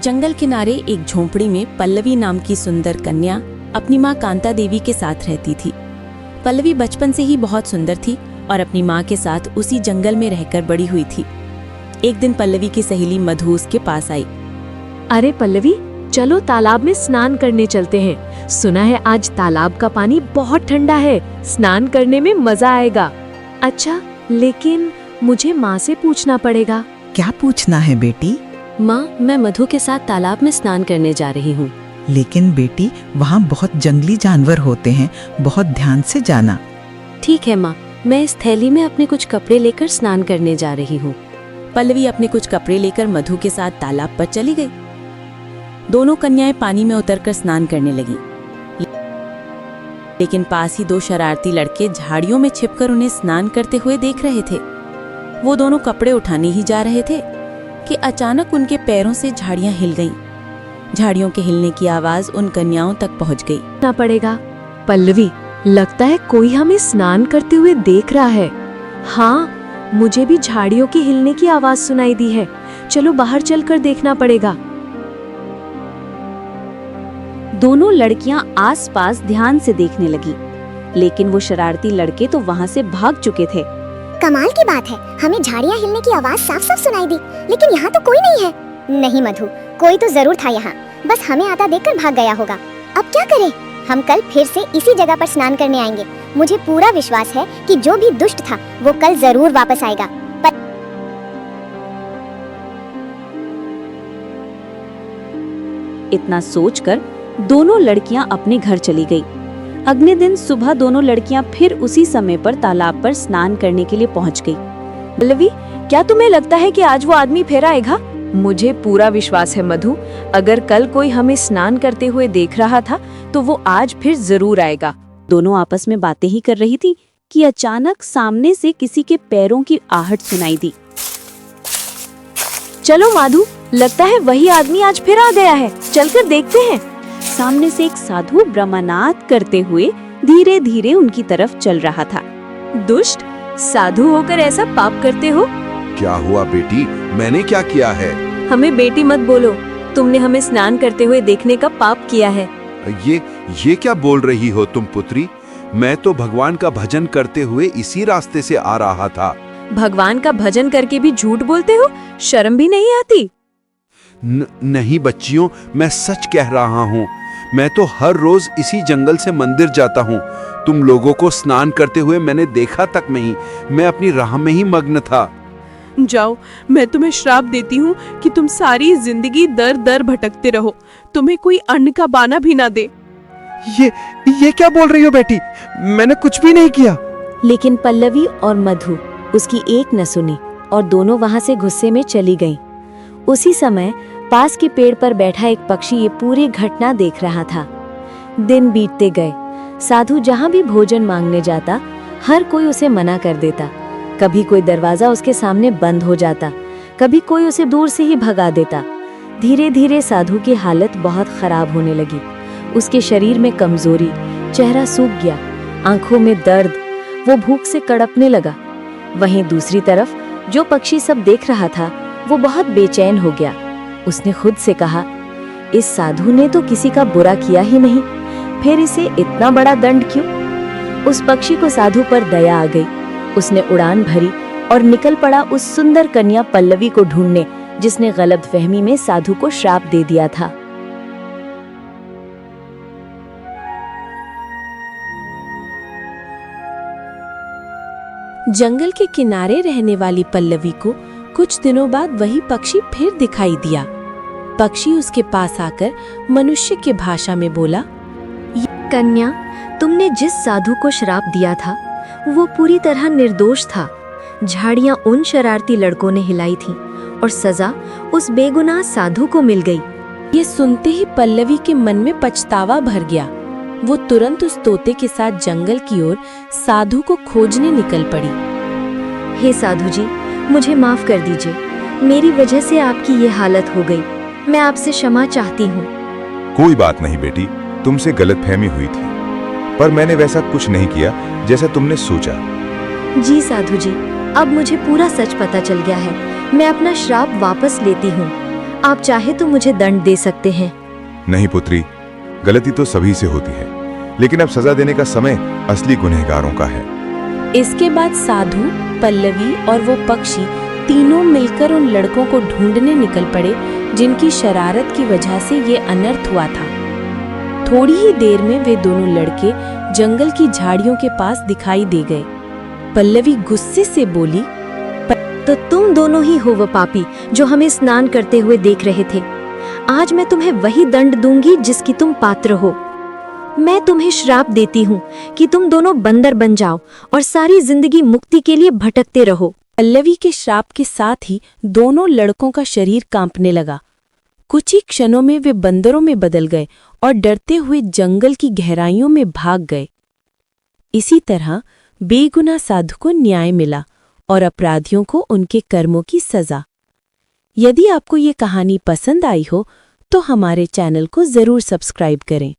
जंगल किनारे एक झोंपड़ी में पल्लवी नाम की सुंदर कन्या अपनी माँ कांता देवी के साथ रहती थी। पल्लवी बचपन से ही बहुत सुंदर थी और अपनी माँ के साथ उसी जंगल में रहकर बड़ी हुई थी। एक दिन पल्लवी की सहेली मधु उसके पास आई। अरे पल्लवी, चलो तालाब में स्नान करने चलते हैं। सुना है आज तालाब का पानी बहुत ठंडा है, स्नान करने में मजा आएगा। अच्छा, लेकिन मुझे माँ से पूछना पड़ेगा। क्या पूछना है बेटी? माँ, मैं मधु के साथ तालाब में स्नान करने जा रही हूँ। लेकिन बेटी, वहाँ बहुत जंगली जानवर होते हैं, बहुत ध्यान से जाना। ठीक है माँ, मैं इस थैली में अपने कुछ कपड़े लेकर स्नान करने जा रही हूँ। पल्लवी अपने कुछ कपड़े लेकर मधु के साथ तालाब पर चली गई। दोनों कन्याएं पानी में उतरकर स्नान करने लगीं। लेकिन पास ही दो शरारती लड़के झाड़ियों में छिपकर उन्हें स्नान करते हुए देख रहे थे। वो दोनों कपड़े उठाने ही जा रहे थे कि अचानक उनके पैरों से झाड़ियां हिल गईं। झाड़ियों के हिलने की आवाज उन कन्याओं तक पहुंच गई। ना पड़ेगा पल्लवी, लगता है कोई हमें स्नान करते हुए देख रहा है। हाँ, मुझे भी झाड़ियों के हिलने की आवाज सुनाई दी है। चलो बाहर चलकर देखना पड़ेगा। दोनों लड़कियां आसपास ध्यान से देखने लगी, लेकिन वो शरारती लड़के तो वहां से भाग चुके थे। कमाल की बात है, हमें झाड़ियाँ हिलने की आवाज साफ साफ सुनाई दी, लेकिन यहाँ तो कोई नहीं है। नहीं मधु, कोई तो जरूर था यहाँ, बस हमें आता देखकर भाग गया होगा। अब क्या करें? हम कल फिर से इसी जगह पर स्नान करने आएंगे। मुझे पूरा विश्वास है कि जो भी दुष्ट था वो कल जरूर वापस आएगा। इतना सोचकर दोनों लड़कियां अपने घर चली गई। अगले दिन सुबह दोनों लड़कियां फिर उसी समय पर तालाब पर स्नान करने के लिए पहुंच गई। पल्लवी, क्या तुम्हें लगता है कि आज वो आदमी फिर आएगा? मुझे पूरा विश्वास है मधु, अगर कल कोई हमें स्नान करते हुए देख रहा था तो वो आज फिर जरूर आएगा। दोनों आपस में बातें ही कर रही थी कि अचानक सामने से किसी के पैरों की आहट सुनाई दी। चलो माधु, लगता है वही आदमी आज फिर आ गया है, चलकर देखते हैं। सामने से एक साधु ब्रह्मनाद करते हुए धीरे धीरे उनकी तरफ चल रहा था। दुष्ट, साधु होकर ऐसा पाप करते हो? क्या हुआ बेटी, मैंने क्या किया है? हमें बेटी मत बोलो, तुमने हमें स्नान करते हुए देखने का पाप किया है। ये क्या बोल रही हो तुम पुत्री? मैं तो भगवान का भजन करते हुए इसी रास्ते से आ रहा था। भगवान का भजन करके भी झूठ बोलते हो, शर्म भी नहीं आती? नहीं बच्चियों, मैं सच कह रहा हूँ। मैं तो हर रोज इसी जंगल से मंदिर जाता हूँ। तुम लोगों को स्नान करते हुए मैंने देखा तक नहीं, मैं अपनी राह में ही मग्न था। जाओ, मैं तुम्हें श्राप देती हूँ कि तुम सारी जिंदगी दर दर भटकते रहो, तुम्हें कोई अन्न का बाना भी ना दे। ये क्या बोल रही हो बेटी? मैंने कुछ भी नहीं किया। लेकिन पल्लवी और मधु उसकी एक न सुनी और दोनों वहां से गुस्से में चली गईं। उसी समय पास के पेड़ पर बैठा एक पक्षी ये पूरी घटना देख रहा था। दिन बीतते गए, साधु जहाँ भी भोजन मांगने जाता, हर कोई उसे मना कर देता। कभी कोई दरवाजा उसके सामने बंद हो जाता, कभी कोई उसे दूर से ही भगा देता। धीरे धीरे साधु की हालत बहुत खराब होने लगी। उसके शरीर में कमजोरी, चेहरा सूख गया, आंखों में दर्द, वो भूख से कड़पने लगा। वहीं दूसरी तरफ जो पक्षी सब देख रहा था वो बहुत बेचैन हो गया। उसने खुद से कहा, इस साधु ने तो किसी का बुरा किया ही नहीं, फिर इसे इतना बड़ा दंड क्यों? उस पक्षी को साधु पर दया आ गई। उसने उड़ान भरी और निकल पड़ा उस सुंदर कन्या पल्लवी को ढूंढने, जिसने गलतफहमी में साधु को श्राप दे दिया था। जंगल के किनारे रहने वाली पल्लवी को कुछ दिनों बाद वही पक्षी फिर दिखाई दिया। पक्षी उसके पास आकर मनुष्य की भाषा में बोला, कन्या, तुमने जिस साधु को श्राप दिया था वो पूरी तरह निर्दोष था। झाड़ियां उन शरारती लड़कों ने हिलाई थीं और सजा उस बेगुनाह साधु को मिल गई। ये सुनते ही पल्लवी के मन में पछतावा भर गया। वो तुरंत उस तोते के साथ जंगल की ओर साधु को खोजने निकल पड़ी। हे साधु जी, मुझे माफ कर दीजिए, मेरी वजह से आपकी ये हालत हो गई। मैं आपसे क्षमा चाहती हूँ। कोई बात नहीं बेटी, तुमसे गलतफहमी हुई थी, पर मैंने वैसा कुछ नहीं किया जैसा तुमने सोचा। जी साधु जी, अब मुझे पूरा सच पता चल गया है। मैं अपना श्राप वापस लेती हूँ। आप चाहे तो मुझे दंड दे सकते हैं। नहीं पुत्री, गलती तो सभी से होती है, लेकिन अब सजा देने का समय असली गुनहगारों का है। इसके बाद साधु, पल्लवी और वो पक्षी तीनों मिलकर उन लड़कों को ढूंढने निकल पड़े जिनकी शरारत की वजह से ये अनर्थ हुआ था। थोड़ी ही देर में वे दोनों लड़के जंगल की झाड़ियों के पास दिखाई दे गए। पल्लवी गुस्से से बोली, तो तुम दोनों ही हो वो पापी जो हमें स्नान करते हुए देख रहे थे। आज मैं तुम्हें वही दंड दूंगी जिसकी तुम पात्र हो। मैं तुम्हें श्राप देती हूँ कि तुम दोनों बंदर बन जाओ और सारी जिंदगी मुक्ति के लिए भटकते रहो। पल्लवी के श्राप के साथ ही दोनों लड़कों का शरीर कांपने लगा। कुछ ही क्षणों में वे बंदरों में बदल गए और डरते हुए जंगल की गहराइयों में भाग गए। इसी तरह बेगुनाह साधु को न्याय मिला और अपराधियों को उनके कर्मों की सजा। यदि आपको ये कहानी पसंद आई हो तो हमारे चैनल को जरूर सब्सक्राइब करें।